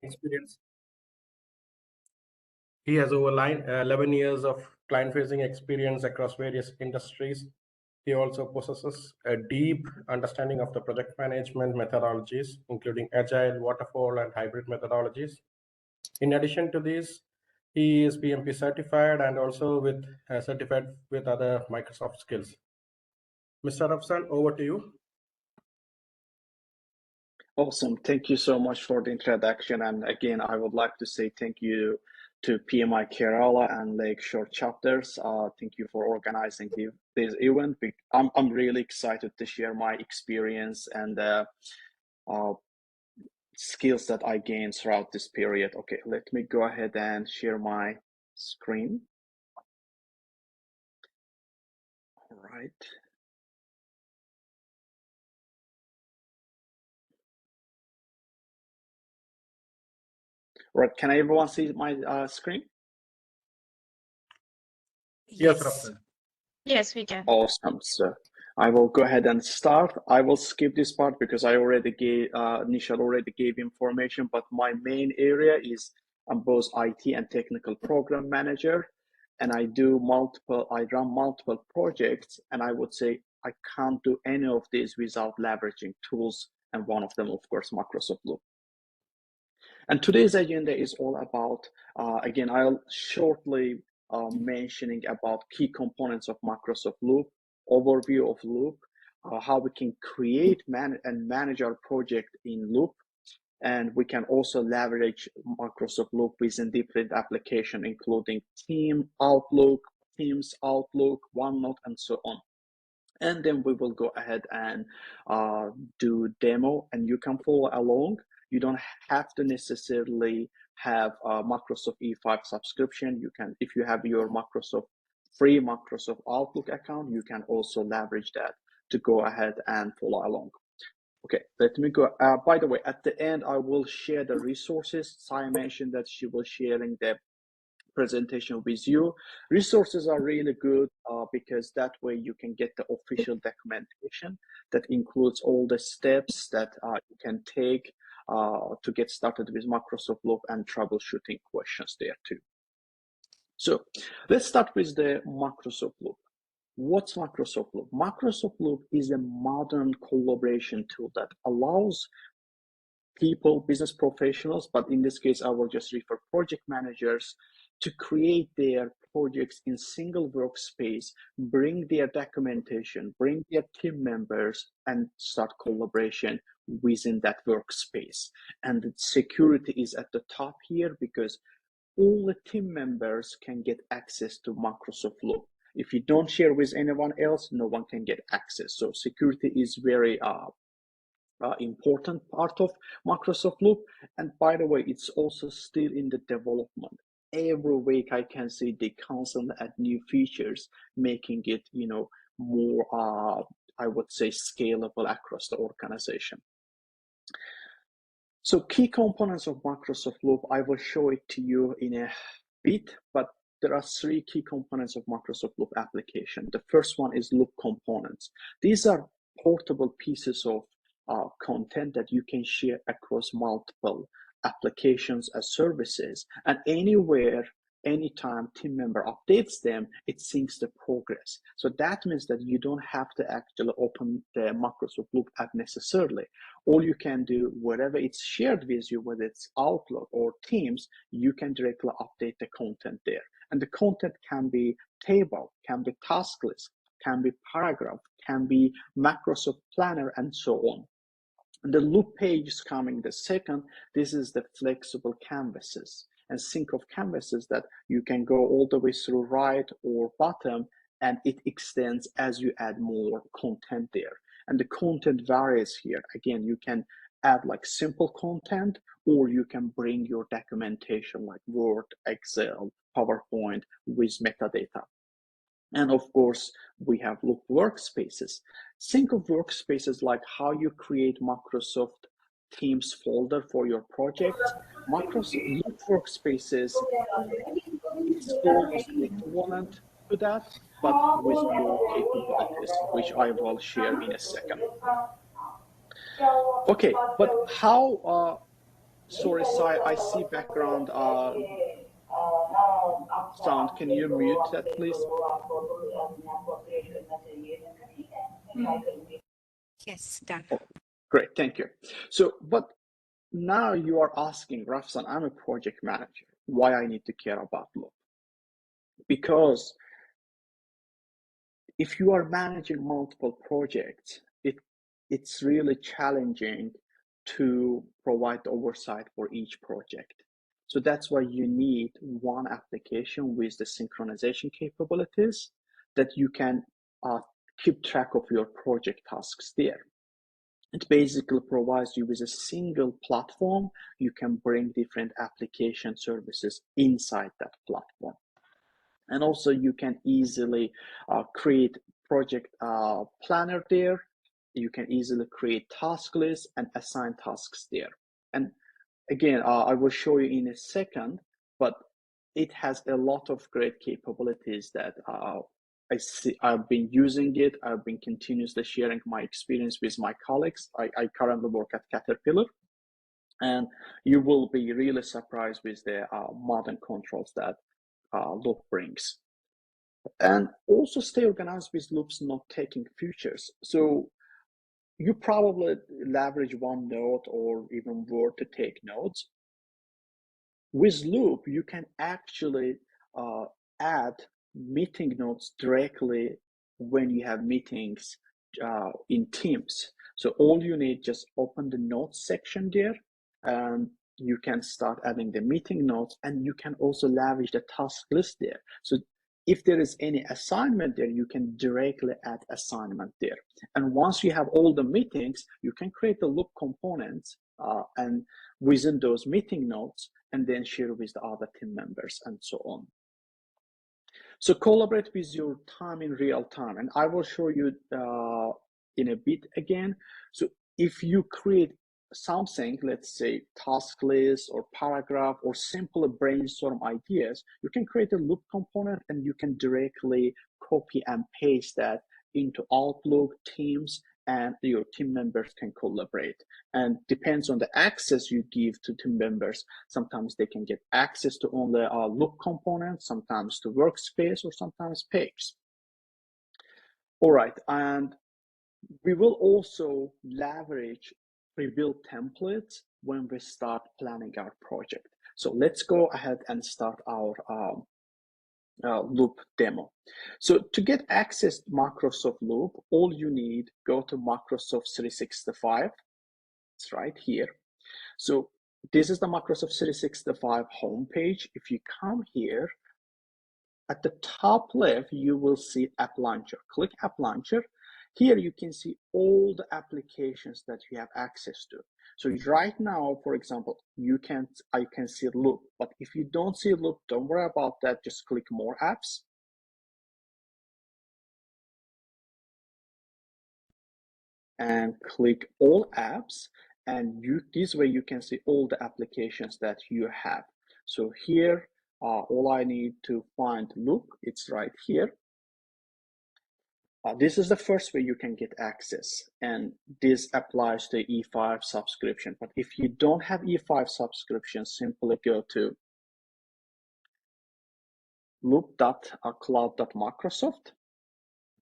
experience. He has over 11 years of client-facing experience across various industries. He also possesses a deep understanding of the project management methodologies, including agile, waterfall, and hybrid methodologies. In addition to this, he is PMP certified and also certified with other Microsoft skills. Mr. Rafsan, over to you. Awesome. Thank you so much for the introduction. And again, I would like to say thank you to PMI Kerala and Lakeshore chapters. Thank you for organizing this event. I'm really excited to share my experience and skills that I gained throughout this period. Okay, let me go ahead and share my screen. All right. Right, can everyone see my screen? Yes, Rafsan. Yes, we can. Awesome. So I will go ahead and start. I will skip this part because I already gave, Nishal already gave information, but my main area is I'm both IT and technical program manager, and I run multiple projects, and I would say I can't do any of these without leveraging tools, and one of them, of course, Microsoft Loop. And today's agenda is all about, again, I'll shortly mentioning about key components of Microsoft Loop, overview of Loop, how we can create and manage our project in Loop, and we can also leverage Microsoft Loop within different applications, including Team, Outlook, Teams, Outlook, OneNote, and so on. And then we will go ahead and do demo, and you can follow along. You don't have to necessarily have a Microsoft E5 subscription. You can, if you have your free Microsoft Outlook account, you can also leverage that to go ahead and follow along. Okay, let me go. By the way, at the end, I will share the resources. Sai mentioned that she was sharing the presentation with you. Resources are really good because that way you can get the official documentation that includes all the steps that you can take to get started with Microsoft Loop and troubleshooting questions there too. So let's start with the Microsoft Loop. What's Microsoft Loop? Microsoft Loop is a modern collaboration tool that allows people, business professionals, but in this case, I will just refer project managers to create their projects in single workspace, bring their documentation, bring their team members, and start collaboration within that workspace. And the security is at the top here because all the team members can get access to Microsoft Loop. If you don't share with anyone else, no one can get access. So security is very important part of Microsoft Loop. And by the way, it's also still in the development. Every week I can see they constantly add new features, making it, more, I would say, scalable across the organization. So key components of Microsoft Loop, I will show it to you in a bit, but there are three key components of Microsoft Loop application. The first one is Loop components. These are portable pieces of content that you can share across multiple applications as services, and anywhere, anytime team member updates them, it syncs the progress. So that means that you don't have to actually open the Microsoft Loop app necessarily. All you can do, wherever it's shared with you, whether it's Outlook or Teams, you can directly update the content there. And the content can be table, can be task list, can be paragraph, can be Microsoft Planner, and so on. And the Loop page is coming the second. This is the flexible canvases and sync of canvases that you can go all the way through right or bottom, and it extends as you add more content there. And the content varies here. Again, you can add like simple content, or you can bring your documentation like Word, Excel, PowerPoint with metadata. And of course, we have Loop workspaces. Think of workspaces like how you create Microsoft Teams folder for your project. Microsoft Loop workspaces is almost equivalent to that, but with more capabilities, which I will share in a second. Okay, but how Sorry, Sai, I see background sound. Can you mute that, please? Yes, done. Oh, great, thank you. So, but now you are asking, Rafsan, I'm a project manager, why I need to care about Loop? Because if you are managing multiple projects, it's really challenging to provide oversight for each project. So that's why you need one application with the synchronization capabilities that you can keep track of your project tasks there. It basically provides you with a single platform. You can bring different application services inside that platform. And also you can easily create project planner there. You can easily create task lists and assign tasks there. And again, I will show you in a second, but it has a lot of great capabilities that I've been using it. I've been continuously sharing my experience with my colleagues. I currently work at Caterpillar, and you will be really surprised with the modern controls that Loop brings. And also stay organized with Loop's note-taking features. So you probably leverage OneNote or even Word to take notes. With Loop, you can actually add meeting notes directly when you have meetings in Teams. So all you need, just open the notes section there, and you can start adding the meeting notes, and you can also leverage the task list there. So if there is any assignment there, you can directly add assignment there. And once you have all the meetings, you can create the Loop components and within those meeting notes, and then share with the other team members and so on. So collaborate with your time in real time, and I will show you in a bit again. So if you create something, let's say task list or paragraph or simple brainstorm ideas, you can create a Loop component and you can directly copy and paste that into Outlook, Teams, and your team members can collaborate. And depends on the access you give to team members. Sometimes they can get access to only Loop components, sometimes to workspace, or sometimes pages. All right, and we will also leverage pre-built templates when we start planning our project. So let's go ahead and start our Loop demo. So to get access to Microsoft Loop, all you need, go to Microsoft 365. It's right here. So this is the Microsoft 365 homepage. If you come here, at the top left, you will see App Launcher. Click App Launcher. Here you can see all the applications that you have access to. So right now, for example, I can see Loop, but if you don't see Loop, don't worry about that. Just click More Apps. And click All Apps. And this way you can see all the applications that you have. So here, all I need to find Loop, it's right here. This is the first way you can get access, and this applies to E5 subscription. But if you don't have E5 subscription, simply go to loop.cloud.microsoft,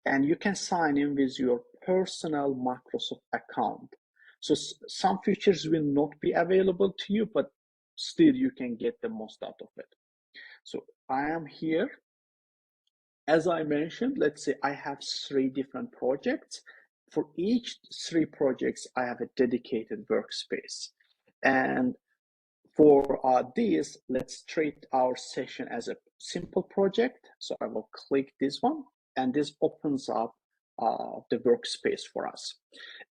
and you can sign in with your personal Microsoft account. So some features will not be available to you, but still you can get the most out of it. So I am here. As I mentioned, let's say I have 3 different projects. For each 3 projects, I have a dedicated workspace. And for this, let's treat our session as a simple project. So I will click this one, and this opens up the workspace for us.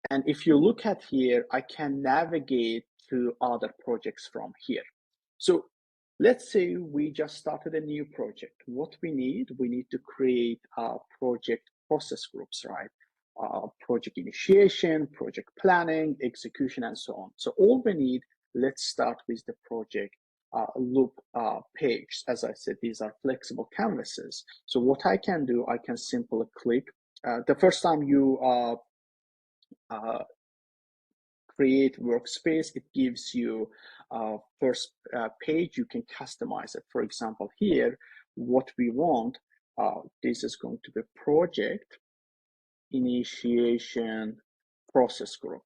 And if you look at here, I can navigate to other projects from here. So let's say we just started a new project. What we need to create project process groups, right? Project initiation, project planning, execution, and so on. So all we need, let's start with the project Loop page. As I said, these are flexible canvases. So what I can do, I can simply click. The first time you create workspace, it gives you first page, you can customize it. For example, here, what we want, this is going to be project initiation process group.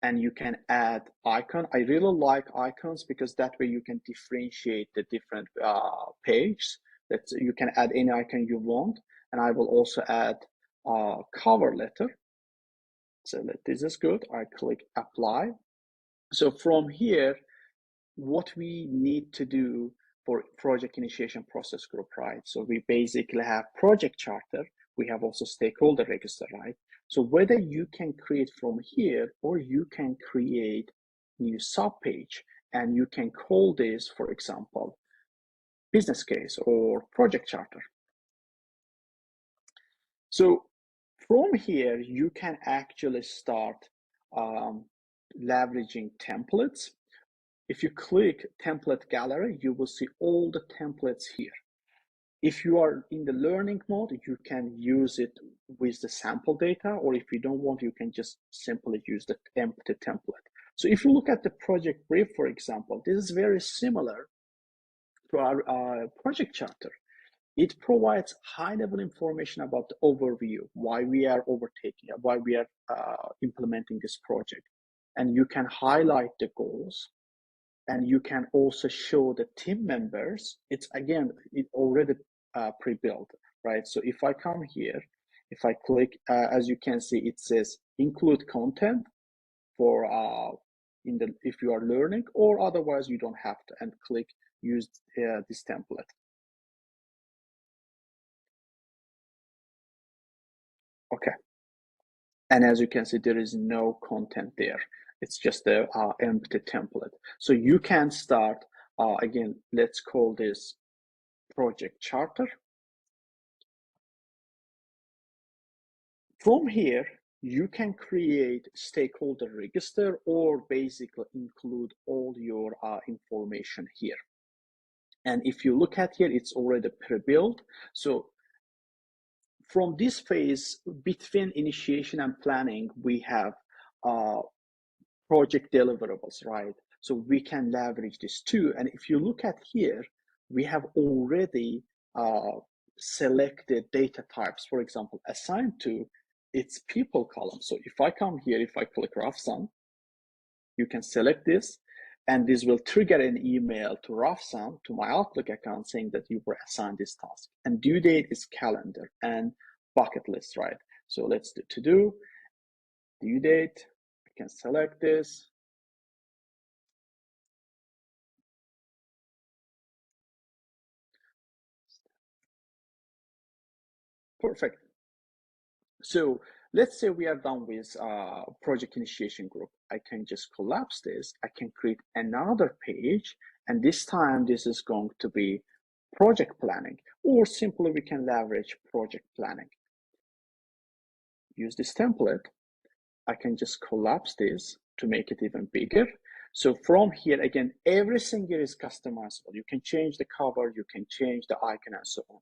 And you can add icon. I really like icons because that way you can differentiate the different pages. That you can add any icon you want. And I will also add a cover letter. So this is good. I click apply. So from here, what we need to do for project initiation process group, right? So we basically have project charter. We have also stakeholder register, right? So whether you can create from here or you can create new subpage and you can call this, for example, business case or project charter. So from here, you can actually start leveraging templates. If you click template gallery, you will see all the templates here. If you are in the learning mode, you can use it with the sample data, or if you don't want, you can just simply use the empty template. So if you look at the project brief, for example, this is very similar to our project charter. It provides high-level information about the overview, why we are overtaking, why we are implementing this project. And you can highlight the goals, and you can also show the team members. It's again, it already pre-built, right? So if I come here, if I click, as you can see, it says include content for if you are learning, or otherwise you don't have to, and click use this template. Okay. And as you can see, there is no content there. It's just the empty template. So you can start, again, let's call this project charter. From here, you can create stakeholder register or basically include all your information here. And if you look at here, it's already pre-built. So from this phase, between initiation and planning, we have project deliverables, right? So we can leverage this too. And if you look at here, we have already selected data types, for example, assigned to its people column. So if I come here, if I click Rafsan, you can select this, and this will trigger an email to Rafsan, to my Outlook account, saying that you were assigned this task. And due date is calendar and bucket list, right? So let's do to do, due date, I can select this. Perfect. So let's say we are done with project initiation group. I can just collapse this. I can create another page, and this time this is going to be project planning, or simply we can leverage project planning. Use this template. I can just collapse this to make it even bigger. So from here, again, everything here is customizable. You can change the cover, you can change the icon, and so on.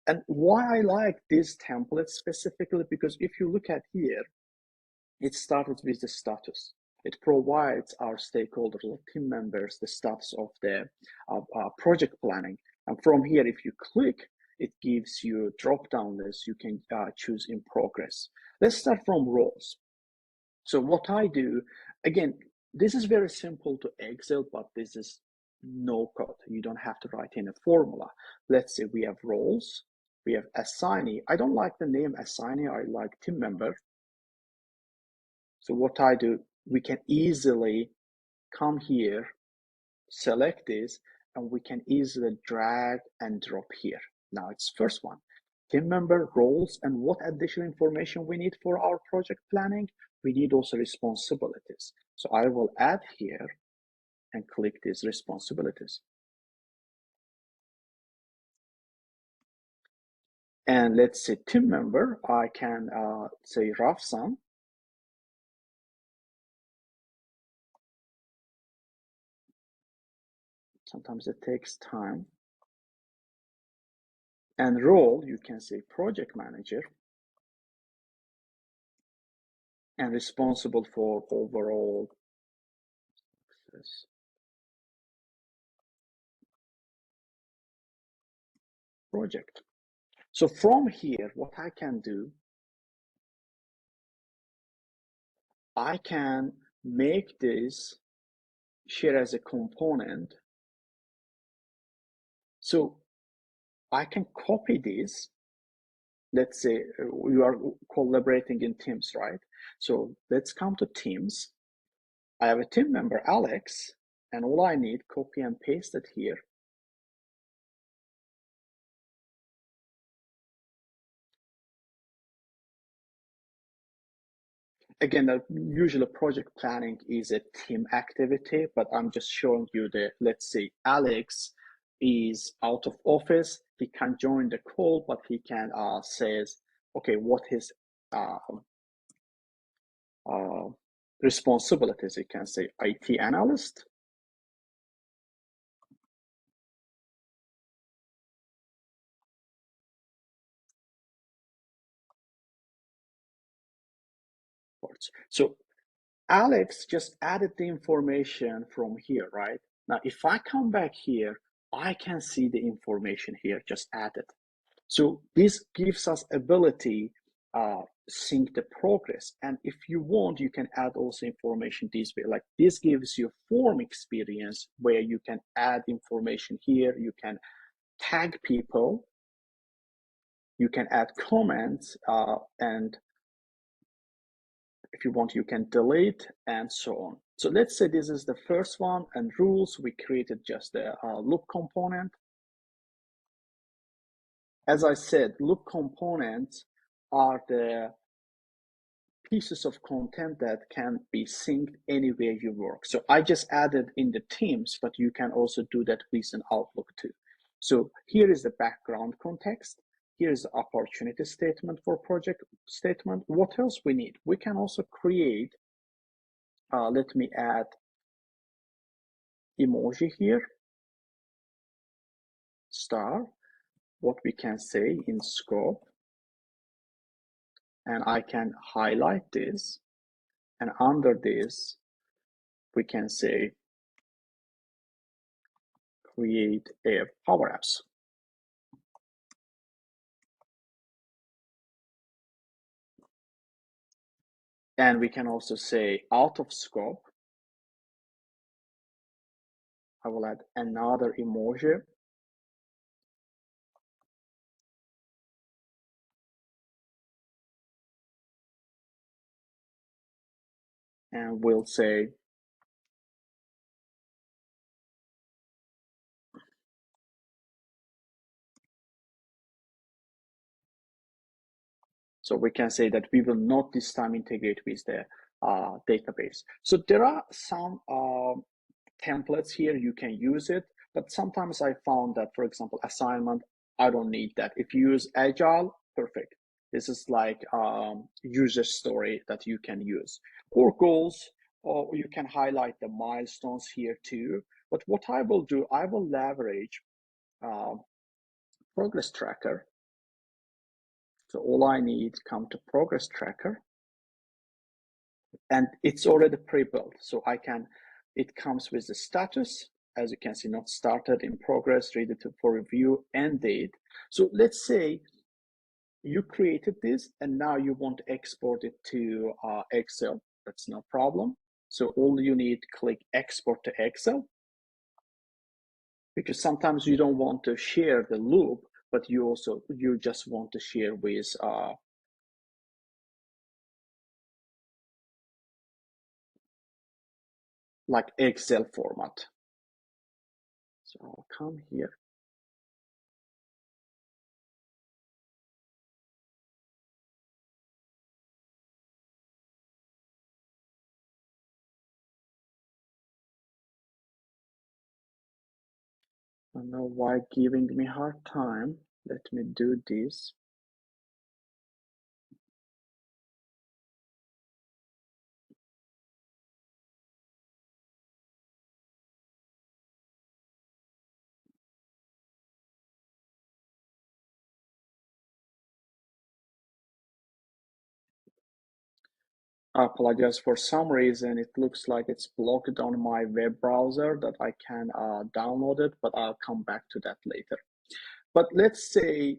And why I like this template specifically, because if you look at here, it started with the status. It provides our stakeholders, or team members, the status of the project planning. And from here, if you click, it gives you a drop-down list. You can choose in progress. Let's start from roles. So what I do, again, this is very simple to Excel, but this is no code. You don't have to write in a formula. Let's say we have roles. We have assignee. I don't like the name assignee. I like team member. So what I do, we can easily come here, select this, and we can easily drag and drop here. Now it's first one, team member, roles, and what additional information we need for our project planning. We need also responsibilities. So I will add here and click these responsibilities. And let's say team member, I can say Rafsan. Sometimes it takes time. And role, you can say project manager. and responsible for overall success. Project. So from here, what I can do, I can make this share as a component. So I can copy this. Let's say we are collaborating in teams, right? So let's come to teams. I have a team member, Alex, and all I need, copy and paste it here. Again, usually project planning is a team activity, but I'm just showing you the, let's say Alex is out of office. He can join the call, but he can says, okay, what his responsibilities. You can say IT analyst. So Alex just added the information from here, right? Now, if I come back here, I can see the information here just added. So this gives us ability sync the progress. And if you want, you can add also information this way. Like this gives you form experience where you can add information here. You can tag people. You can add comments and if you want, you can delete and so on. So let's say this is the first one and rules. We created just a loop component. As I said, loop components are the pieces of content that can be synced anywhere you work. So I just added in the Teams, but you can also do that with an Outlook too. So here is the background context. Here's the opportunity statement for project statement. What else we need? We can also create, let me add emoji here, star, what we can say in scope, and I can highlight this, and under this, we can say create a Power Apps. And we can also say out of scope. I will add another emoji. And we'll say so we can say that we will not this time integrate with the database. So there are some templates here, you can use it, but sometimes I found that, for example, assignment, I don't need that. If you use Agile, perfect. This is like user story that you can use. Or goals, or you can highlight the milestones here too. But what I will do, I will leverage progress tracker. So all I need come to progress tracker. And it's already pre-built. So I can, it comes with the status, as you can see, not started, in progress, ready for review, end date. So let's say you created this and now you want to export it to Excel. That's no problem. So all you need, click export to Excel, because sometimes you don't want to share the loop, but you just want to share with like Excel format. So I'll come here. I don't know why giving me hard time. Let me do this. I apologize, for some reason it looks like it's blocked on my web browser that I can download it, but I'll come back to that later. But let's say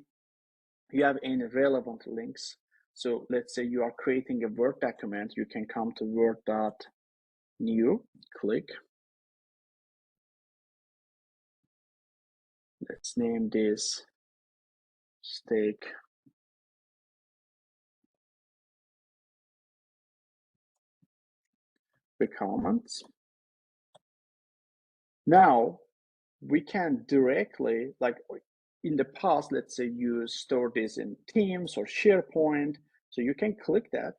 you have any relevant links. So let's say you are creating a Word document, you can come to Word.new, click. Let's name this stake requirements. Now we can directly, like in the past, let's say you store this in Teams or SharePoint, so you can click that.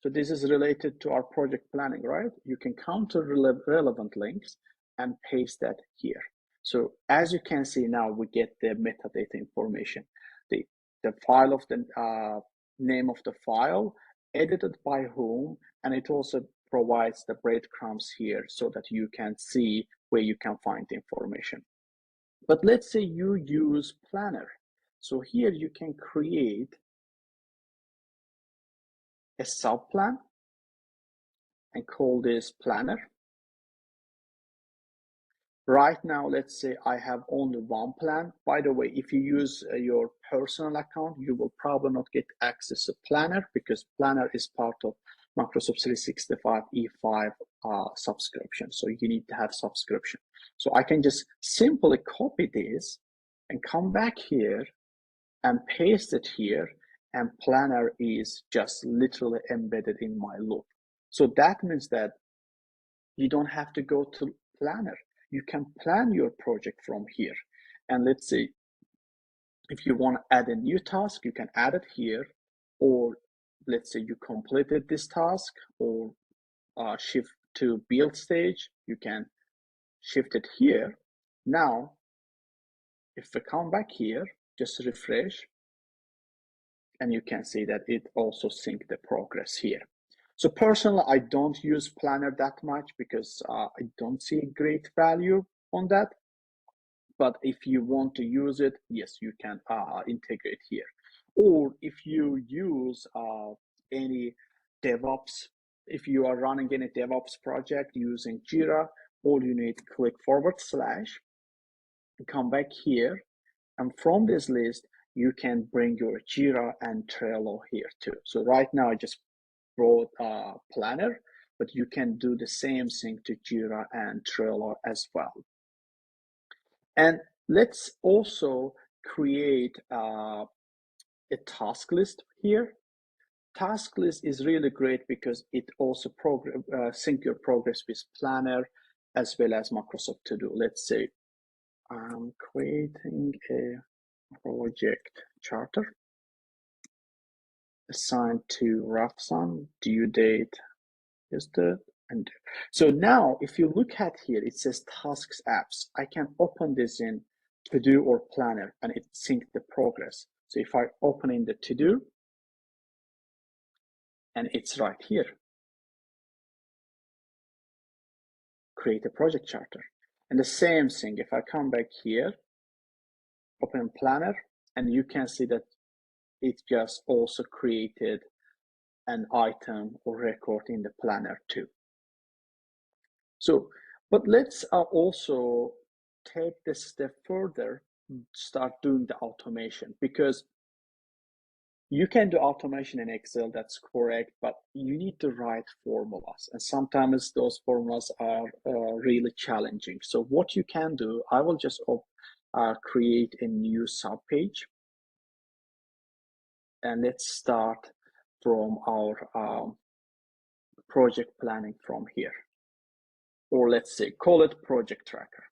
So this is related to our project planning, right? You can come to relevant links and paste that here. So as you can see now, we get the metadata information, the file of the name of the file, edited by whom, and it also provides the breadcrumbs here so that you can see where you can find the information. But let's say you use Planner. So here you can create a subplan and call this Planner. Right now, let's say I have only one plan. By the way, if you use your personal account, you will probably not get access to Planner because Planner is part of Microsoft 365 E5 subscription. So you need to have subscription. So I can just simply copy this and come back here and paste it here, and Planner is just literally embedded in my loop. So that means that you don't have to go to Planner. You can plan your project from here. And let's say if you want to add a new task, you can add it here. Or let's say you completed this task or shift to build stage, you can shift it here. Now, if we come back here, just refresh, and you can see that it also sync the progress here. So personally, I don't use Planner that much because I don't see great value on that. But if you want to use it, yes, you can integrate here. Or if you use any DevOps, if you are running any DevOps project using Jira, all you need to click / come back here, and from this list, you can bring your Jira and Trello here too. So right now I just brought Planner, but you can do the same thing to Jira and Trello as well. And let's also create a task list here. Task list is really great because it also sync your progress with Planner as well as Microsoft To Do. Let's say I'm creating a project charter assigned to Rafsan, due date is the and so now if you look at here, it says tasks apps. I can open this in To Do or Planner and it syncs the progress. So if I open in the To Do, and it's right here, create a project charter. And the same thing, if I come back here, open Planner, and you can see that it just also created an item or record in the Planner too. So, but let's also take this step further, start doing the automation, because you can do automation in Excel, that's correct, but you need to write formulas. And sometimes those formulas are really challenging. So what you can do, I will just create a new subpage. And let's start from our project planning from here. Or let's say, call it project tracker.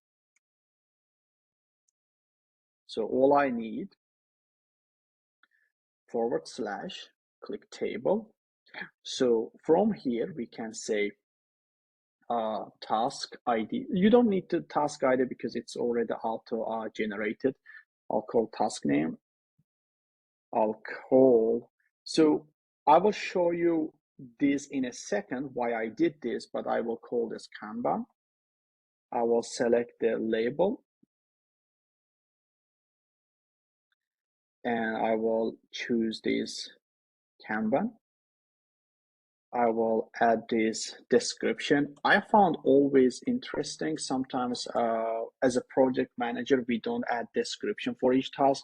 So all I need, / click table. So from here, we can say task ID. You don't need the task ID because it's already auto generated. I'll call task name. So I will show you this in a second, why I did this, but I will call this Kanban. I will select the label and I will choose this Kanban. I will add this description. I found always interesting. Sometimes as a project manager, we don't add description for each task.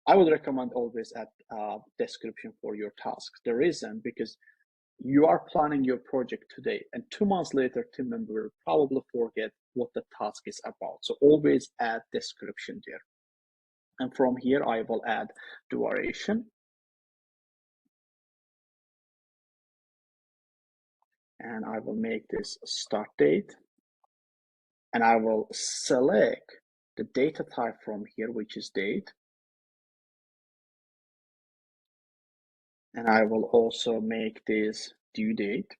I would recommend always add description for your tasks. The reason, because you are planning your project today and 2 months later, team member will probably forget what the task is about. So always add description there. And from here, I will add duration. And I will make this start date. And I will select the data type from here, which is date. And I will also make this due date.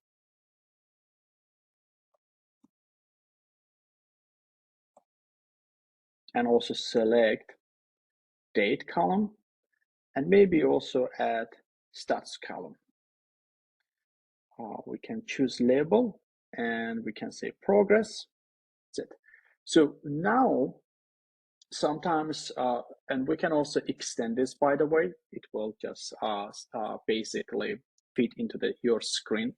And also select date column. And maybe also add stats column. We can choose label and we can say progress. That's it. So now sometimes, and we can also extend this, by the way, it will just basically fit into your screen.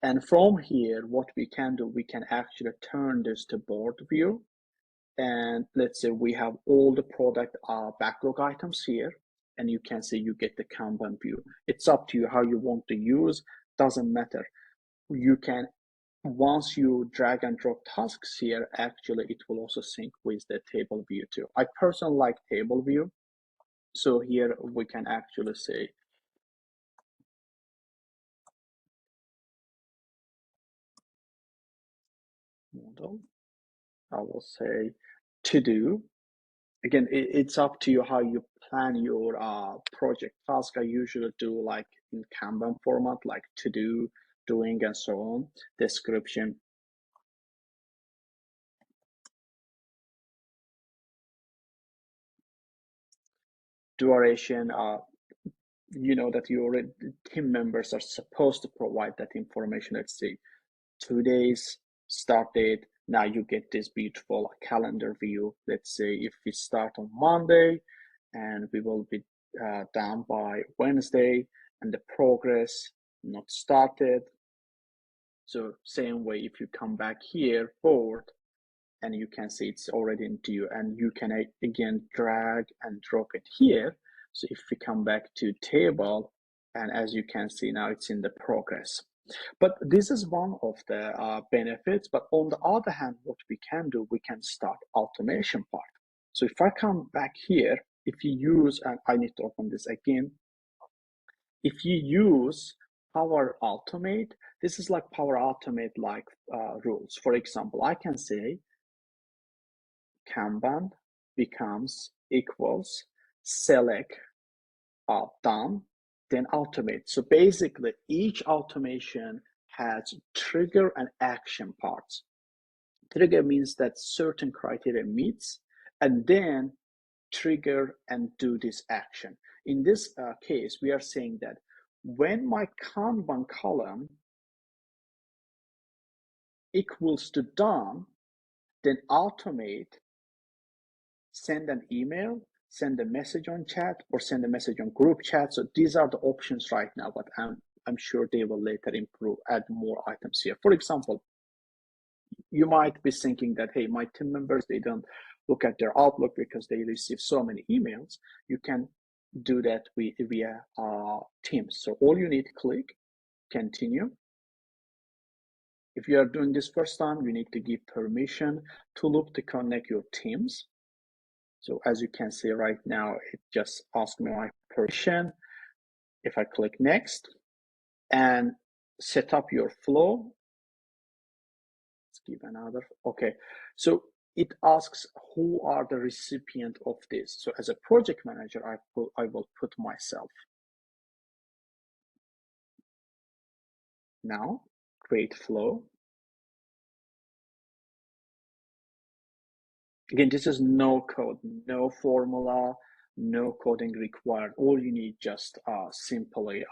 And from here, what we can do, we can actually turn this to board view. And let's say we have all the product backlog items here, and you can see you get the Kanban view. It's up to you how you want to use, doesn't matter. You can, once you drag and drop tasks here, actually it will also sync with the table view too. I personally like table view. So here we can actually say model. I will say to do. Again, it's up to you how you plan your project task. I usually do like in Kanban format, like to do, doing, and so on. Description. Duration. You know that your team members are supposed to provide that information. Let's say 2 days, start date. Now you get this beautiful calendar view. Let's say if we start on Monday and we will be done by Wednesday, and the progress not started. So same way, if you come back here forward and you can see it's already in due, and you can again drag and drop it here. So if we come back to table, and as you can see now it's in the progress. But this is one of the benefits. But on the other hand, what we can do, we can start automation part. So if I come back here, if you use, and I need to open this again, if you use Power Automate, this is like Power Automate like rules. For example, I can say Kanban becomes equals select done, then automate. So basically each automation has trigger and action parts. Trigger means that certain criteria meets, and then trigger and do this action. In this case, we are saying that when my Kanban column equals to done, then automate, send an email, send a message on chat, or send a message on group chat. So these are the options right now, but I'm sure they will later improve, add more items here. For example, you might be thinking that, hey, my team members, they don't look at their Outlook because they receive so many emails. You can do that via Teams. So all you need to click continue. If you are doing this first time, you need to give permission to loop to connect your Teams. So as you can see right now, it just asked me my permission. If I click next and set up your flow, let's give another, okay. So it asks who are the recipient of this. So as a project manager, I will put myself. Now create flow. Again, this is no code, no formula, no coding required. All you need just simply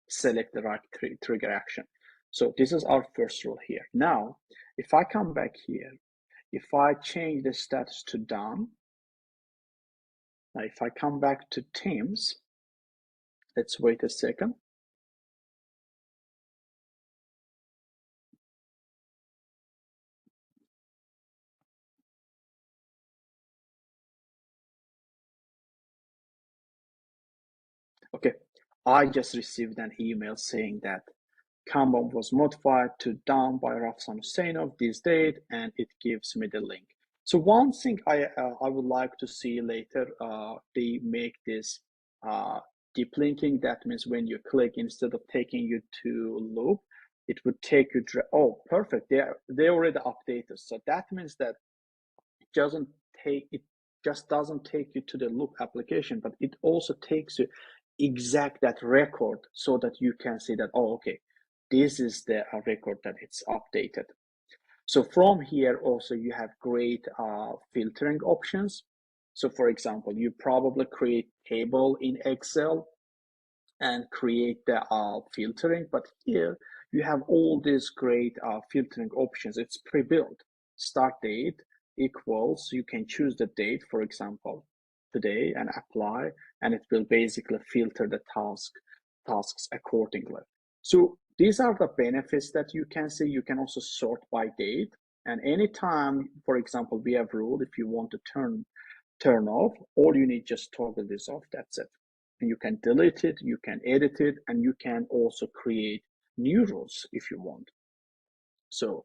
select the right trigger action. So this is our first rule here. Now, if I come back here, if I change the status to done, now if I come back to Teams, let's wait a second. Okay, I just received an email saying that Kanban was modified to done by Rafsan Huseynov this date, and it gives me the link. So one thing I would like to see later, they make this deep linking. That means when you click, instead of taking you to loop, it would take you to, oh, perfect. They already updated. So that means that doesn't it just doesn't take you to the loop application, but it also takes you exact that record so that you can see that, oh, okay, this is the record that it's updated. So from here also you have great filtering options. So for example, you probably create table in Excel and create the filtering, but here you have all these great filtering options. It's pre-built. Start date equals, you can choose the date, for example, today, and apply, and it will basically filter the tasks accordingly. So these are the benefits that you can see. You can also sort by date, and anytime, for example, we have rule, if you want to turn off, all you need just toggle this off, that's it. And you can delete it, you can edit it, and you can also create new rules if you want. So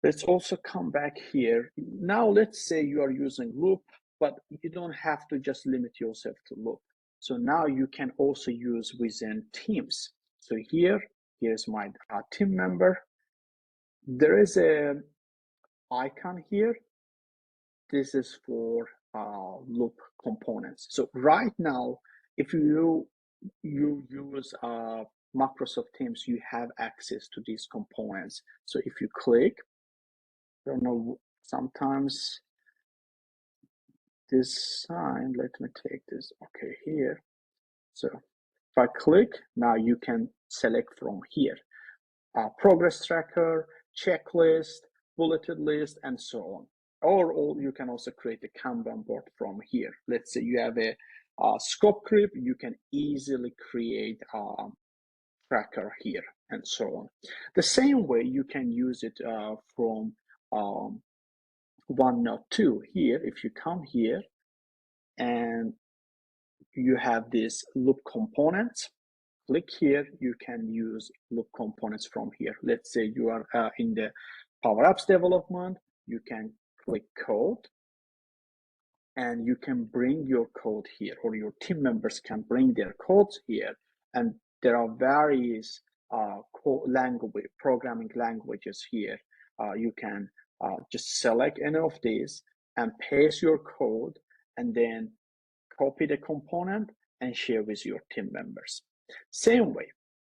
let's also come back here. Now let's say you are using loop, but you don't have to just limit yourself to loop. So now you can also use within teams. So here's my team member. There is a icon here. This is for loop components. So right now, if you use Microsoft Teams, you have access to these components. So if you click, I don't know, sometimes this sign, let me take this, okay, here. So if I click, now you can select from here. Progress tracker, checklist, bulleted list, and so on. Or you can also create a Kanban board from here. Let's say you have a scope creep, you can easily create a tracker here, and so on. The same way you can use it from OneNote 2 here. If you come here and you have this loop components, click here, you can use loop components from here. Let's say you are in the Power Apps development, you can click code, and you can bring your code here, or your team members can bring their codes here. And there are various programming languages here. You can just select any of these and paste your code, and then copy the component and share with your team members. Same way,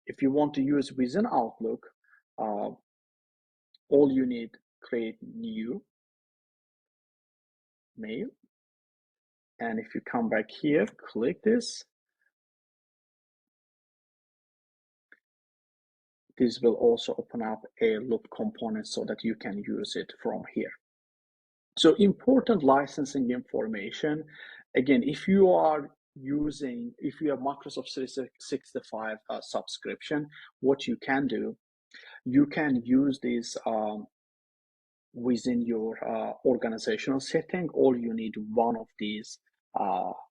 if you want to use within Outlook, all you need, create new mail. And if you come back here, click this. This will also open up a loop component so that you can use it from here. So important licensing information. Again, if you have Microsoft 365 subscription, what you can do, you can use this within your organizational setting. All you need one of these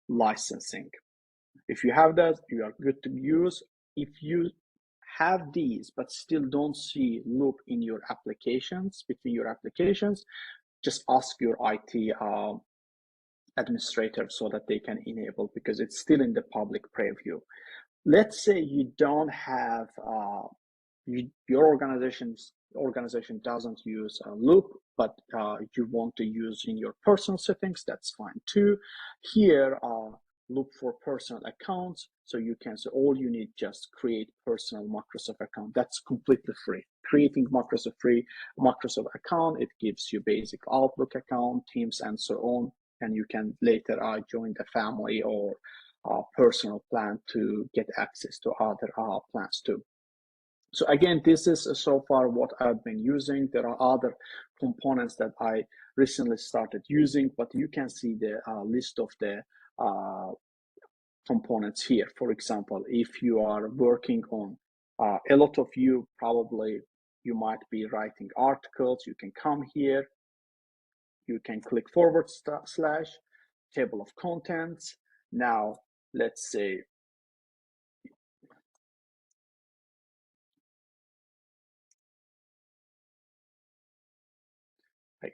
licensing. If you have that, you are good to use. If you have these but still don't see loop in your applications, between your applications, just ask your IT administrator so that they can enable, because it's still in the public preview. Let's say you don't have your organization doesn't use a loop, but you want to use in your personal settings, that's fine too. Here, loop for personal accounts, so you can, so all you need, just create personal Microsoft account. That's completely free. Creating Microsoft account, it gives you basic Outlook account, Teams, and so on, and you can later join the family or personal plan to get access to other plans too. So again, this is so far what I've been using. There are other components that I recently started using, but you can see the list of the components here. For example, if you are working on, a lot of you probably, you might be writing articles, you can come here, you can click / table of contents. Now, let's say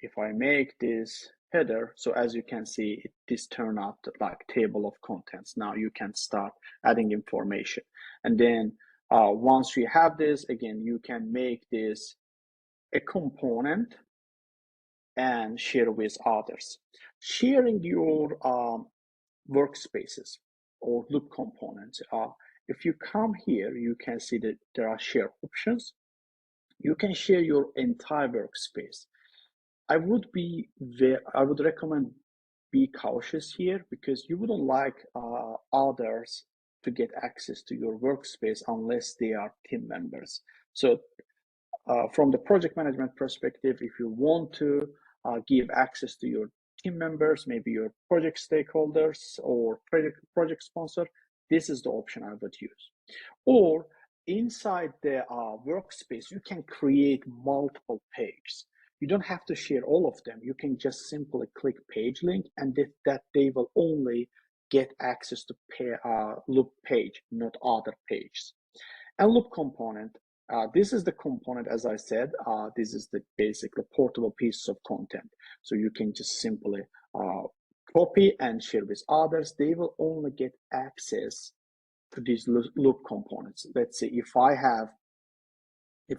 if I make this header, so as you can see, this turned out like table of contents. Now you can start adding information. And then once you have this, again, you can make this a component and share with others. Sharing your workspaces or loop components. If you come here, you can see that there are share options. You can share your entire workspace. I would recommend be cautious here because you wouldn't like others to get access to your workspace unless they are team members. So from the project management perspective, if you want to give access to your team members, maybe your project stakeholders or project sponsor, this is the option I would use. Or inside the workspace, you can create multiple pages. You don't have to share all of them. You can just simply click page link and that they will only get access to loop page, not other pages. And loop component, this is the component, as I said, this is the basically portable piece of content. So you can just simply copy and share with others. They will only get access to these loop components. Let's say if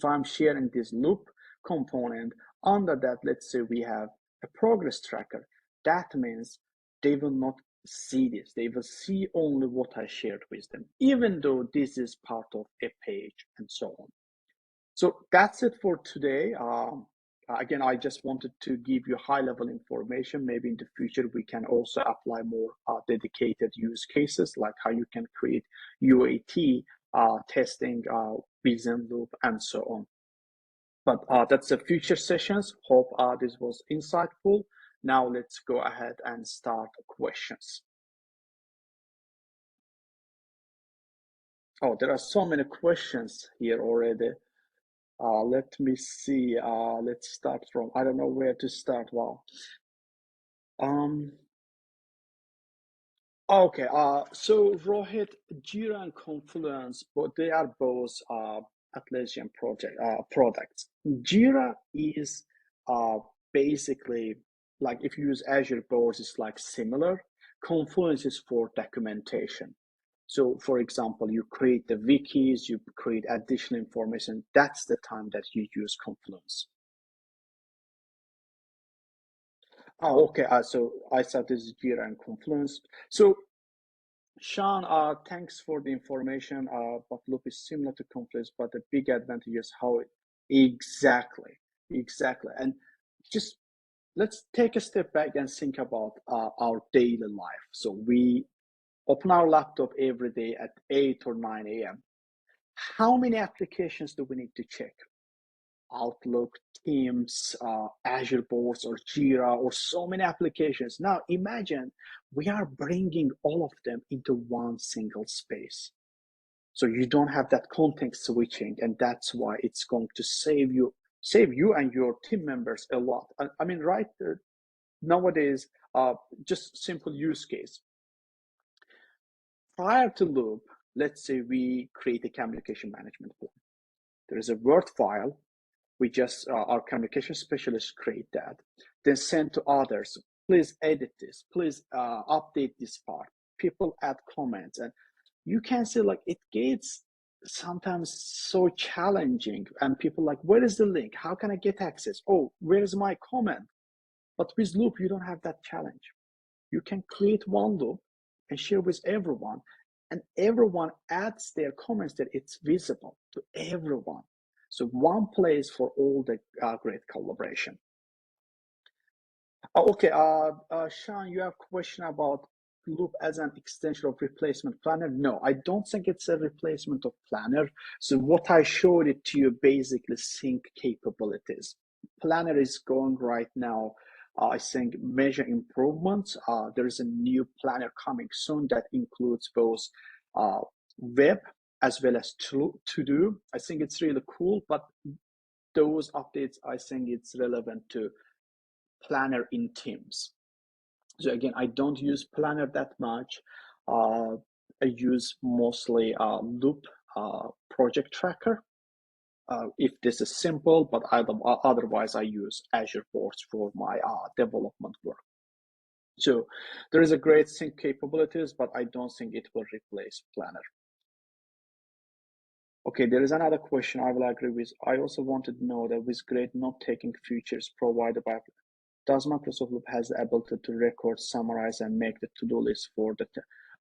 I'm sharing this loop component, under that, let's say we have a progress tracker. That means they will not see this. They will see only what I shared with them, even though this is part of a page and so on. So that's it for today. Again, I just wanted to give you high-level information. Maybe in the future, we can also apply more dedicated use cases, like how you can create UAT testing within loop and so on. But that's the future sessions. Hope this was insightful. Now let's go ahead and start questions. Oh, there are so many questions here already. Let me see. Let's start from, I don't know where to start. Wow. Okay. So Rohit, Jira and Confluence, but they are both Atlassian products. Jira is basically like if you use Azure boards, it's like similar. Confluence is for documentation. So, for example, you create the wikis, you create additional information. That's the time that you use Confluence. Oh, okay. So I saw this is Jira and Confluence. So, Sean, thanks for the information. But Loop is similar to Confluence, but the big advantage is how it exactly. And just let's take a step back and think about our daily life. So we open our laptop every day at 8 or 9 a.m. How many applications do we need to check? Outlook, Teams, Azure boards, or Jira, or so many applications. Now imagine we are bringing all of them into one single space. So you don't have that context switching, and that's why it's going to save you and your team members a lot. I mean, right nowadays, just simple use case. Prior to Loop, let's say we create a communication management plan. There is a Word file. We just, our communication specialists create that, then send to others. Please edit this. Please update this part. People add comments, and you can see like it gets sometimes so challenging, and people like, where is the link? How can I get access? Oh, where is my comment? But with Loop, you don't have that challenge. You can create one loop and share with everyone, and everyone adds their comments that it's visible to everyone. So one place for all the great collaboration. Okay, Sean, you have a question about Loop as an extension of replacement planner. No, I don't think it's a replacement of planner. So what I showed it to you basically sync capabilities. Planner is going right now, I think, measure improvements. There's a new planner coming soon that includes both web as well as to do. I think it's really cool, but those updates, I think it's relevant to planner in Teams. So again, I don't use planner that much. I use mostly Loop project tracker. if this is simple, but otherwise I use Azure boards for my development work. So there is a great sync capabilities, but I don't think it will replace Planner. Okay, there is another question I will agree with. I also wanted to know that with great note-taking features provided by, does Microsoft Loop has the ability to record, summarize, and make the to-do list for the,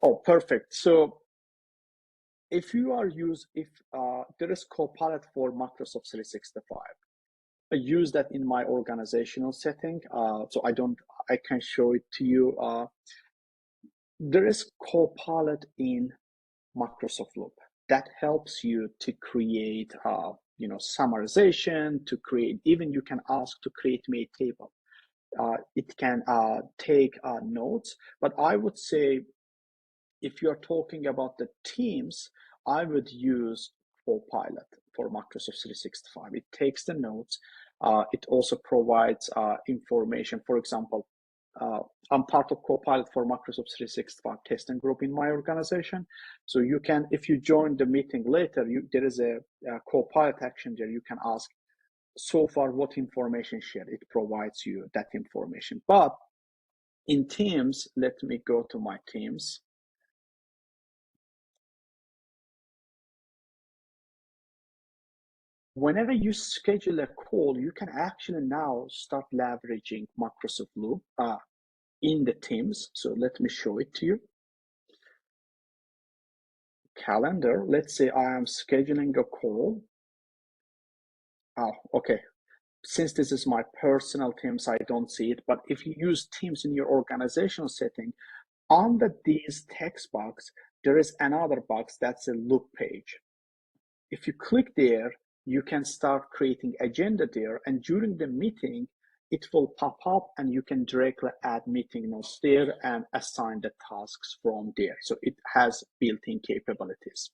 oh, perfect. So if you are there is Copilot for Microsoft 365. I use that in my organizational setting. So I can show it to you. There is Copilot in Microsoft Loop that helps you to create, summarization, to create, even you can ask to create me a table. It can take notes, but I would say if you're talking about the teams, I would use Copilot for Microsoft 365. It takes the notes. It also provides information. For example, I'm part of Copilot for Microsoft 365 testing group in my organization. So you can, if you join the meeting later, there is a Copilot action there. You can ask, so far, what information shared? It provides you that information. But in Teams, let me go to my Teams. Whenever you schedule a call, you can actually now start leveraging Microsoft Loop in the Teams. So let me show it to you. Calendar, let's say I am scheduling a call. Oh, okay. Since this is my personal Teams, I don't see it. But if you use Teams in your organizational setting, under this text box, there is another box that's a loop page. If you click there, you can start creating agenda there, and during the meeting, it will pop up and you can directly add meeting notes there and assign the tasks from there. So it has built-in capabilities.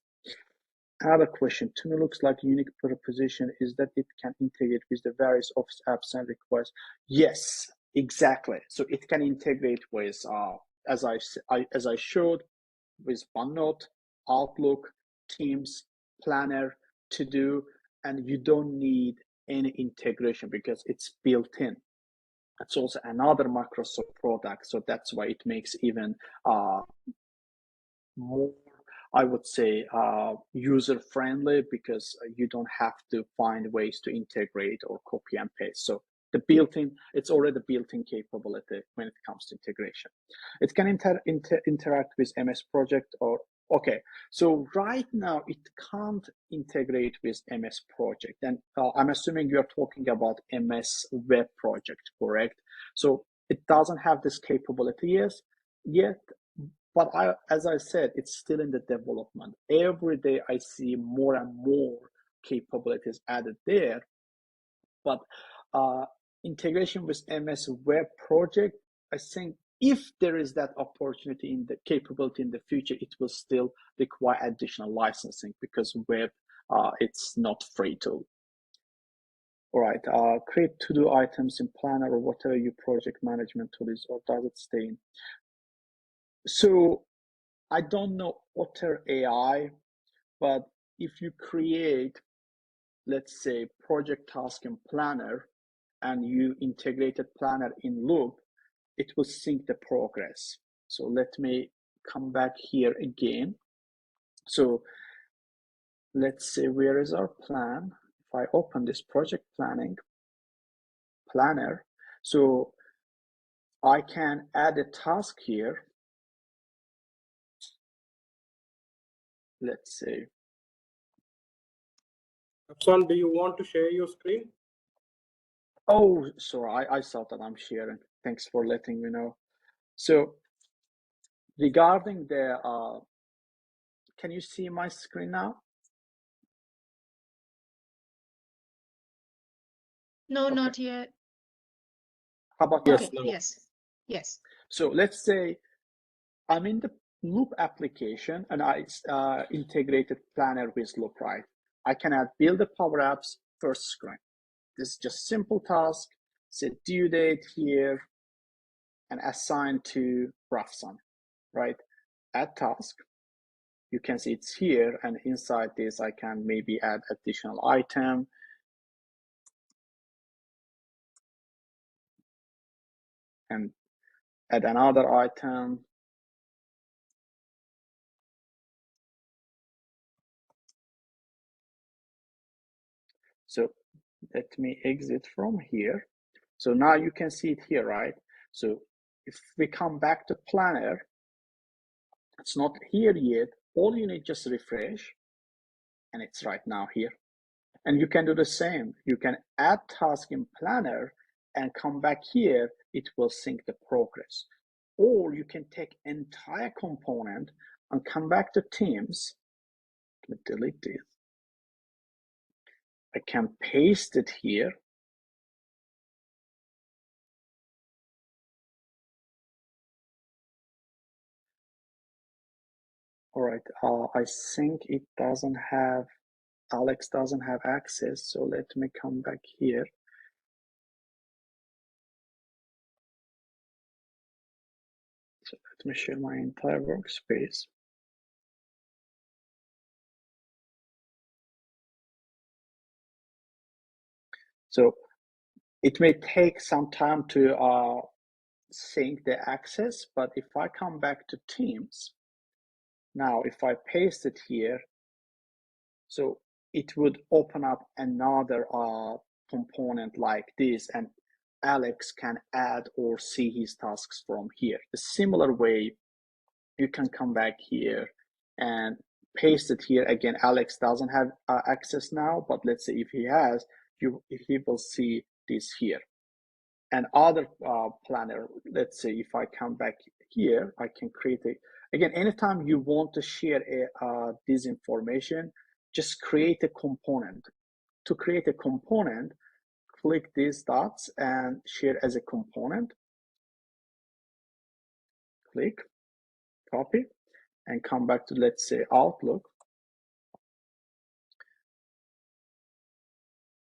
Another question, to me looks like a unique proposition is that it can integrate with the various Office apps and requires. Yes, exactly. So it can integrate with, as I showed, with OneNote, Outlook, Teams, Planner, To Do, and you don't need any integration because it's built in. It's also another Microsoft product, so that's why it makes even more, I would say, user-friendly because you don't have to find ways to integrate or copy and paste. So the built-in, it's already built-in capability when it comes to integration. It can interact with MS Project or, okay, so right now it can't integrate with MS Project. And I'm assuming you're talking about MS Web Project, correct? So it doesn't have this capability yet, but as I said, it's still in the development. Every day I see more and more capabilities added there. But integration with MS Web Project, I think if there is that opportunity in the capability in the future, it will still require additional licensing because web, it's not free tool. All right, create to-do items in Planner or whatever your project management tool is, or does it stay in? So I don't know Otter AI, but if you create, let's say, project task in Planner and you integrated Planner in Loop, it will sync the progress. So let me come back here again. So let's say, where is our plan? If I open this project planner, so I can add a task here. Let's say. Rafsan, do you want to share your screen? Oh, sorry, I saw that I'm sharing. Thanks for letting me know. So regarding the, can you see my screen now? No, Okay. not yet. How about okay, now? Yes. So let's say I'm in the Loop application and I integrated Planner with Loop, right? I can add build the Power Apps first screen. This is just simple task, set due date here and assign to Rafsan, right? Add task. you can see it's here, and inside this I can maybe add additional item. And add another item. So let me exit from here. So now you can see it here, right? So if we come back to planner, it's not here yet. All you need just refresh, and it's right now here. And you can do the same. You can add task in planner and come back here. It will sync the progress. Or you can take entire component and come back to Teams. Let me delete this. I can paste it here. All right, I think it doesn't have, Alex doesn't have access, so let me come back here. So let me share my entire workspace. So it may take some time to sync the access, but if I come back to Teams, now if I paste it here, so it would open up another component like this, and Alex can add or see his tasks from here. A similar way, you can come back here and paste it here. Again, Alex doesn't have access now, but let's say if he has, he will see this here. And other planner, let's say if I come back here, I can create a, again, anytime you want to share this information, just create a component. To create a component, click these dots and share as a component. Click, copy, and come back to, let's say, Outlook.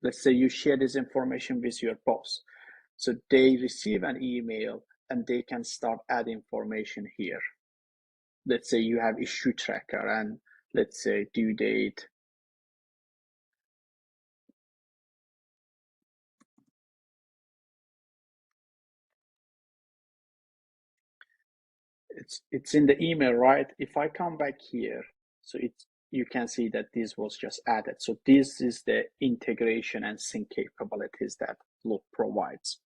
Let's say you share this information with your boss. So they receive an email and they can start adding information here. Let's say you have issue tracker and let's say due date. It's in the email, right? If I come back here, so you can see that this was just added. So this is the integration and sync capabilities that Loop provides.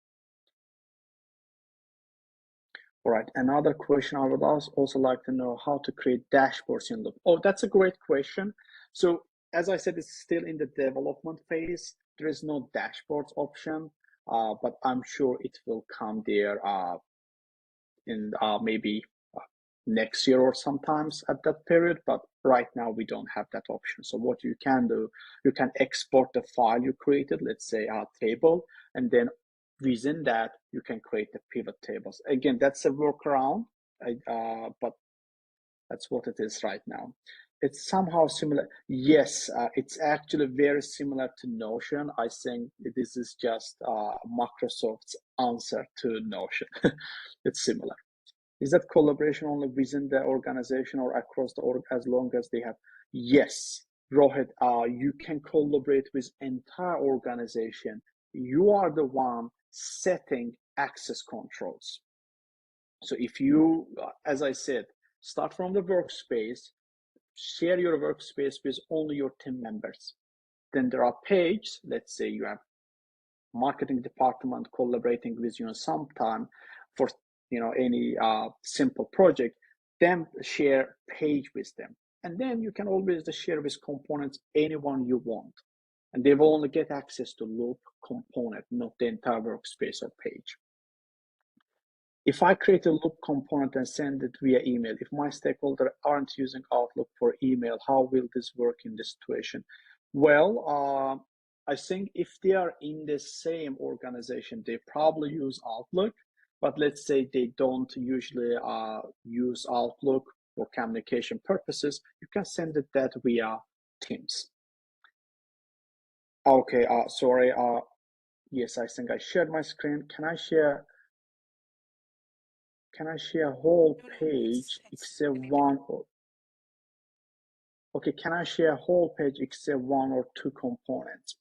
All right, another question I would also like to know how to create dashboards in Loop. Oh, that's a great question. So as I said, it's still in the development phase. There is no dashboards option, but I'm sure it will come there in maybe next year or sometimes at that period, but right now we don't have that option. So what you can do, you can export the file you created, let's say a table, and then within that you can create the pivot tables. Again, that's a workaround, but that's what it is right now. It's somehow similar. Yes, it's actually very similar to Notion. I think this is just Microsoft's answer to Notion. It's similar. Is that collaboration only within the organization or across the org as long as they have? Yes, Rohit, you can collaborate with entire organization. You are the one setting access controls. So if you, as I said, start from the workspace, share your workspace with only your team members. Then there are pages, let's say you have marketing department collaborating with you sometime for any simple project, then share page with them. And then you can always share with components anyone you want. And they will only get access to Loop component, not the entire workspace or page. If I create a Loop component and send it via email, if my stakeholder aren't using Outlook for email, how will this work in this situation? Well, I think if they are in the same organization, they probably use Outlook, but let's say they don't usually use Outlook for communication purposes, you can send it that via Teams. Okay, sorry, yes, I think I shared my screen. Can I share whole page except one? okay, can I share a whole page except one or two components?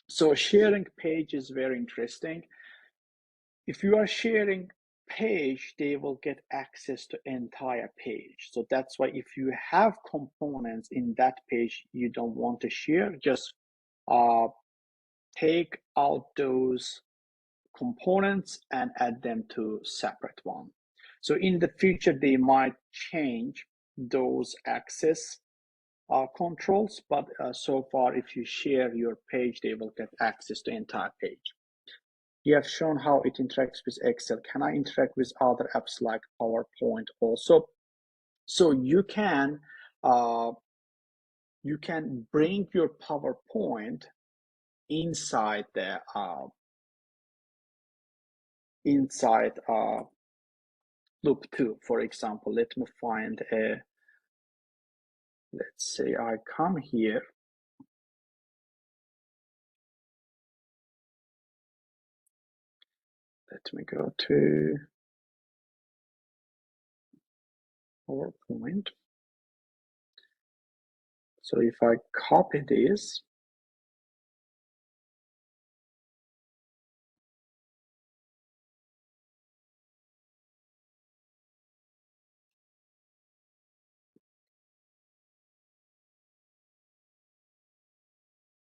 So sharing page is very interesting. If you are sharing page, they will get access to entire page. So that's why if you have components in that page you don't want to share, just take out those components and add them to separate one. So in the future, they might change those access controls, but so far, if you share your page, they will get access to entire page. You have shown how it interacts with Excel. Can I interact with other apps like PowerPoint also? So you can bring your PowerPoint inside the Loop 2. For example, let me find a, let's say I come here. Let me go to PowerPoint. So if I copy this,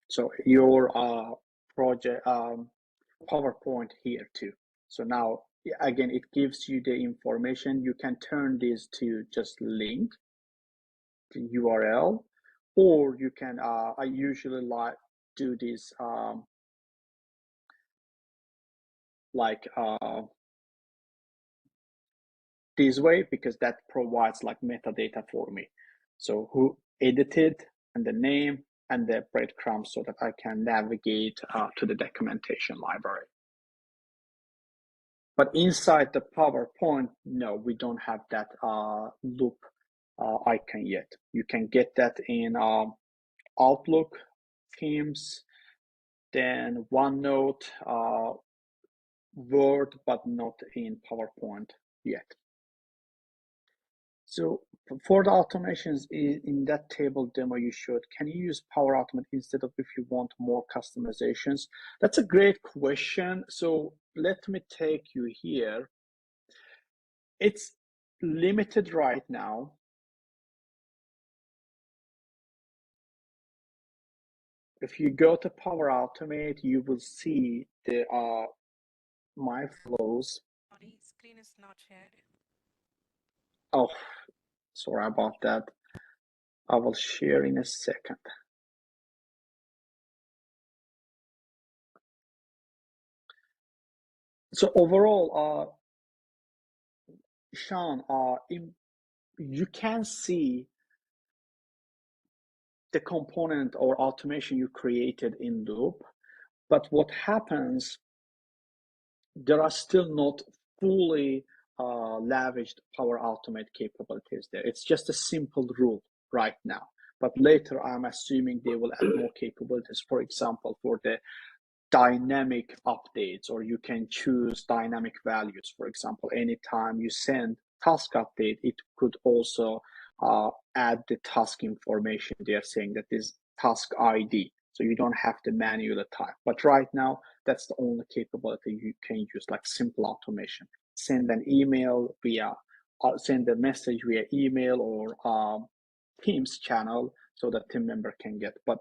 so your project PowerPoint here too. So now again, it gives you the information. You can turn this to just link the URL, or you can. I usually like do this this way because that provides like metadata for me. So who edited and the name and the breadcrumbs so that I can navigate to the documentation library. But inside the PowerPoint, no, we don't have that loop icon yet. You can get that in Outlook, Teams, then OneNote, Word, but not in PowerPoint yet. So for the automations in that table demo you showed, can you use Power Automate instead of if you want more customizations? That's a great question. So let me take you here. It's limited right now. If you go to Power Automate, you will see the my flows. Sorry, screen is not shared. Oh, sorry about that. I will share in a second. So overall, Sean, you can see the component or automation you created in Loop, but what happens, there are still not fully lavished Power Automate capabilities there. It's just a simple rule right now. But later, I'm assuming they will add more capabilities. For example, for the dynamic updates, or you can choose dynamic values. For example, anytime you send task update, it could also add the task information. They are saying that is task ID, so you don't have to manually type. But right now, that's the only capability you can use, like simple automation. Send an email via, send a message via email or Teams channel so that team member can get. But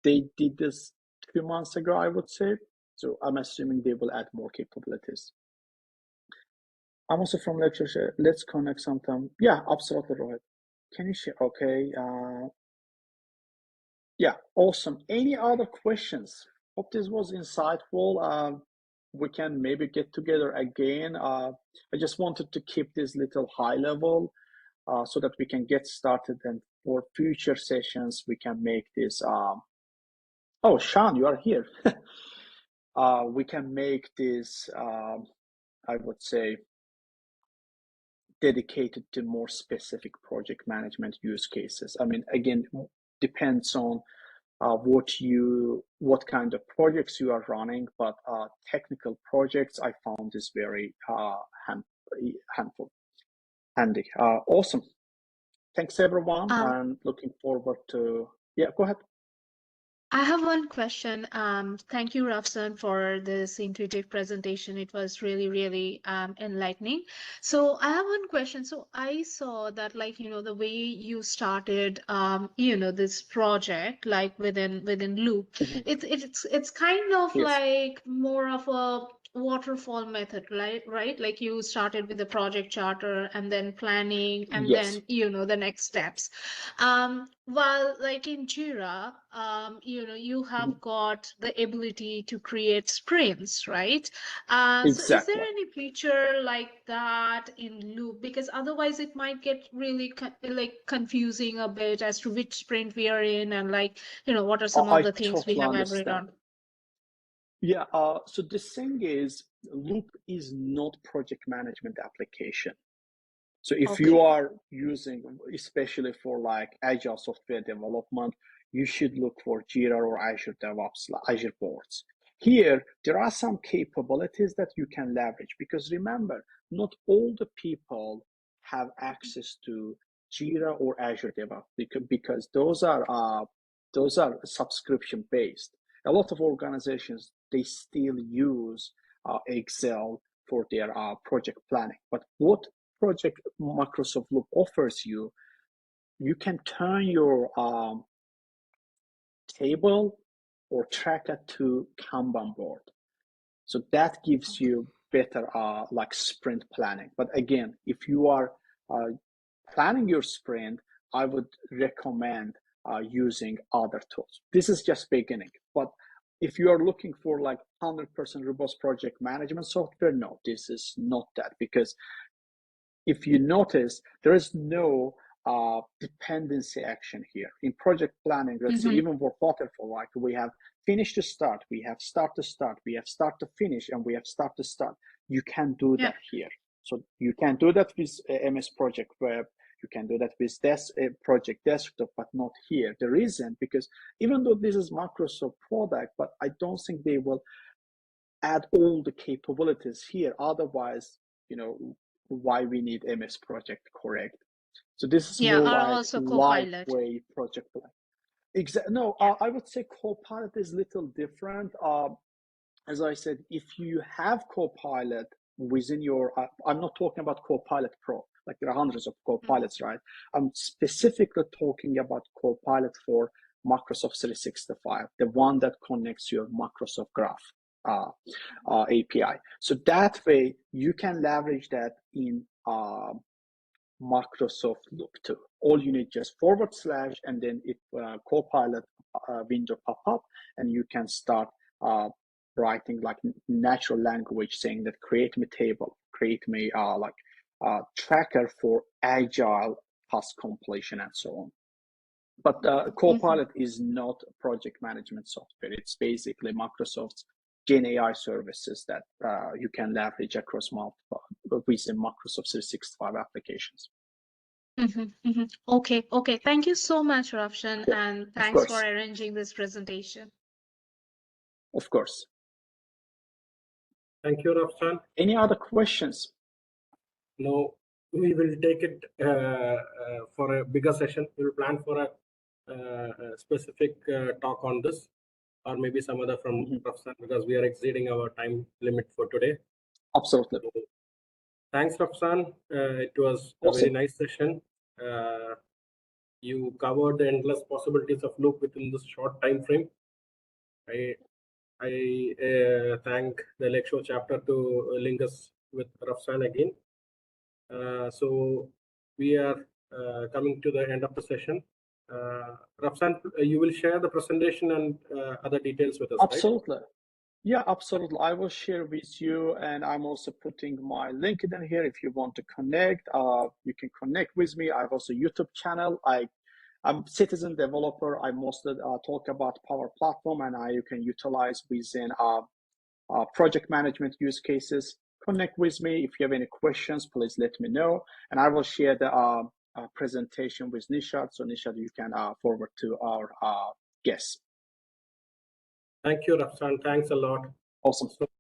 they did this 2 months ago, I would say. So I'm assuming they will add more capabilities. I'm also from lecture share. Let's connect sometime. Yeah, absolutely, Rohit. Can you share? Okay. Yeah, awesome. Any other questions? Hope this was insightful. We can maybe get together again. I just wanted to keep this little high level so that we can get started, and for future sessions, we can make this. Oh, Sean, you are here. We can make this, I would say, dedicated to more specific project management use cases. I mean, again, depends on what kind of projects you are running, but technical projects I found is very handy. Awesome. thanks everyone, and looking forward to, yeah, go ahead. I have one question. Thank you, Rafsan, for this intuitive presentation. It was really, really enlightening. So I have one question. So I saw that, like, the way you started, this project, like within Loop, it's kind of like more of a waterfall method, right? Like you started with the project charter and then planning and then, the next steps. While like in Jira, you have got the ability to create sprints, right? So is there any feature like that in Loop? Because otherwise it might get really confusing a bit as to which sprint we are in and like, what are some of the things we have agreed on. Yeah, so the thing is, Loop is not project management application. So if you are using, especially for like agile software development, you should look for Jira or Azure DevOps, Azure boards. Here, there are some capabilities that you can leverage, because remember, not all the people have access to Jira or Azure DevOps, because those are subscription based. A lot of organizations, they still use Excel for their project planning. But what project Microsoft Loop offers you, you can turn your table or tracker to Kanban board. So that gives you better like sprint planning. But again, if you are planning your sprint, I would recommend using other tools. This is just beginning, but if you are looking for like 100% robust project management software, no, this is not that, because if you notice, there is no dependency action here. In project planning, let's say even for waterfall, like we have finish to start, we have start to start, we have start to finish, and we have start to start. You can do that here. So you can do that with MS Project Web, you can do that with Project Desktop, but not here. The reason, because even though this is Microsoft product, but I don't think they will add all the capabilities here. Otherwise, why we need MS Project, correct? So this is more like lightweight project plan. No, I would say Copilot is a little different. As I said, if you have Copilot within your, I'm not talking about Copilot Pro, like there are hundreds of Copilots, right? I'm specifically talking about Copilot for Microsoft 365, the one that connects your Microsoft Graph API. So that way you can leverage that in Microsoft Loop too. All you need just / and then it Copilot window pop up, and you can start writing like natural language, saying that create me table, create me tracker for agile task completion and so on. But Copilot is not project management software. It's basically Microsoft's Gen AI services that you can leverage across multiple within Microsoft 365 applications. Okay. Thank you so much, Rafsan, and thanks for arranging this presentation. Of course. Thank you, Rafsan. Any other questions? No, we will take it for a bigger session. We will plan for a specific talk on this, or maybe some other from Rafsan, because we are exceeding our time limit for today. Absolutely. So, thanks, Rafsan. It was a very nice session. You covered the endless possibilities of Loop within this short time frame. I thank the lecture chapter to link us with Rafsan again. So we are coming to the end of the session. Rafsan, you will share the presentation and other details with us, absolutely. Right? Yeah, absolutely. I will share with you, and I'm also putting my LinkedIn here. If you want to connect, you can connect with me. I have also a YouTube channel. I'm citizen developer. I mostly talk about Power Platform, and you can utilize within project management use cases. Connect with me. If you have any questions, please let me know, and I will share the presentation with Nishad. So Nishad, you can forward to our guests. Thank you, Rafsan. Thanks a lot. Awesome.